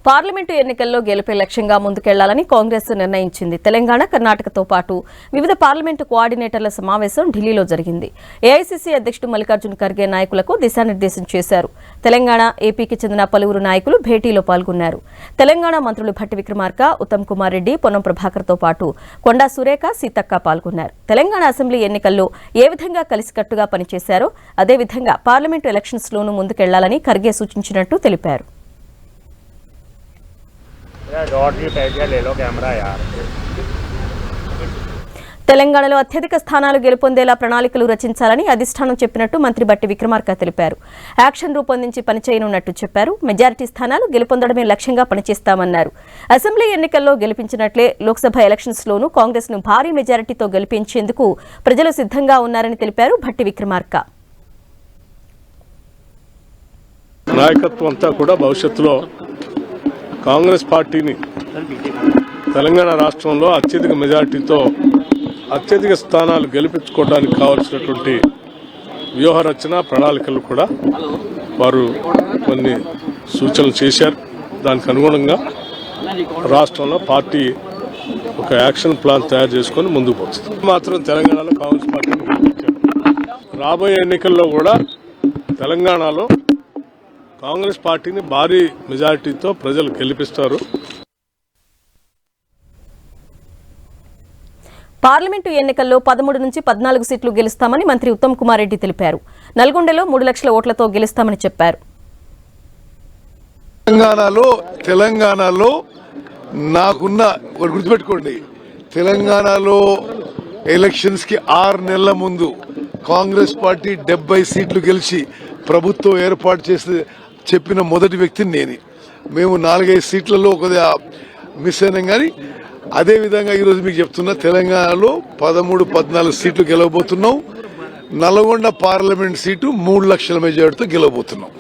Parliament ఎన్నికల్లో గెలుపే లక్ష్యంగా ముందుకెళ్లాలని కాంగ్రెస్ నిర్ణయించింది. తెలంగాణ, కర్ణాటకతో పాటు వివిధ పార్లమెంటు కోఆర్డినేటర్ల సమావేశం ఢిల్లీలో జరిగింది. ఏఐసీసీ అధ్యక్షుడు మల్లికార్జున ఖర్గే నాయకులకు దిశానిర్దేశం చేశారు. తెలంగాణ, ఏపీకి చెందిన పలువురు నాయకులు భేటీలో పాల్గొన్నారు. తెలంగాణ మంత్రులు భట్టి విక్రమార్క, ఉత్తమ్ కుమార్ రెడ్డి, పొన్నం ప్రభాకర్తో పాటు కొండా సురేఖ, సీతక్క పాల్గొన్నారు. తెలంగాణ అసెంబ్లీ ఎన్నికల్లో ఏ విధంగా కలిసికట్టుగా పనిచేశారో అదేవిధంగా పార్లమెంటు ఎలక్షన్స్లోనూ ముందుకెళ్లాలని ఖర్గే సూచించినట్టు తెలిపారు. తెలంగాణలో అత్యధిక స్థానాలు గెలుపొందేలా ప్రణాళికలు రచించాలని అధిష్టానం చెప్పినట్టు మంత్రి భట్టి విక్రమార్క తెలిపారు. యాక్షన్ రూపొందించి పనిచేయనున్నట్టు చెప్పారు. మెజారిటీ స్థానాలు గెలుపొందడమే లక్ష్యంగా పనిచేస్తామన్నారు. అసెంబ్లీ ఎన్నికల్లో గెలిపించినట్లే లోక్సభ ఎలక్షన్స్లోనూ కాంగ్రెస్ ను భారీ మెజారిటీతో గెలిపించేందుకు ప్రజలు సిద్ధంగా ఉన్నారని తెలిపారు భట్టి విక్రమార్క. నాయకత్వం అంతా కూడా భవిష్యత్తులో కాంగ్రెస్ పార్టీని తెలంగాణ రాష్ట్రంలో అత్యధిక మెజార్టీతో అత్యధిక స్థానాలు గెలిపించుకోవడానికి కావాల్సినటువంటి వ్యూహ రచన ప్రణాళికలు కూడా వారు కొన్ని సూచనలు చేశారు. దానికి అనుగుణంగా రాష్ట్రంలో పార్టీ ఒక యాక్షన్ ప్లాన్ తయారు చేసుకొని ముందుకు పోతుంది. మాత్రం తెలంగాణలో కాంగ్రెస్ పార్టీని గెలిపించారు. రాబోయే ఎన్నికల్లో కూడా తెలంగాణలో కాంగ్రెస్ పార్టీని భారీ మెజారిటీతో ప్రజలు గెలిపిస్తారు. పార్లమెంటు ఎన్నికల్లో 13 నుంచి 14 సీట్లు గెలుస్తామని మంత్రి ఉత్తమ్ కుమార్ రెడ్డి తెలిపారు. నల్గొండలో 3 లక్షల ఓట్లతో గెలుస్తామని చెప్పారు. తెలంగాణలో నాకున్న గుర్తుపెట్టుకోండి, తెలంగాణలో ఎలక్షన్స్ కి 6 నెలల ముందు కాంగ్రెస్ పార్టీ 70 సీట్లు గెలిచి ప్రభుత్వం ఏర్పాటు చేసి చెప్పిన మొదటి వ్యక్తిని నేనే. మేము 4-5 సీట్లలో కొద్దిగా మిస్ అయినాం. కానీ అదేవిధంగా ఈరోజు మీకు చెప్తున్నా, తెలంగాణలో 13-14 సీట్లు గెలవబోతున్నాం. నల్గొండ పార్లమెంట్ సీటు 3 లక్షల మెజార్టీతో గెలవబోతున్నాం.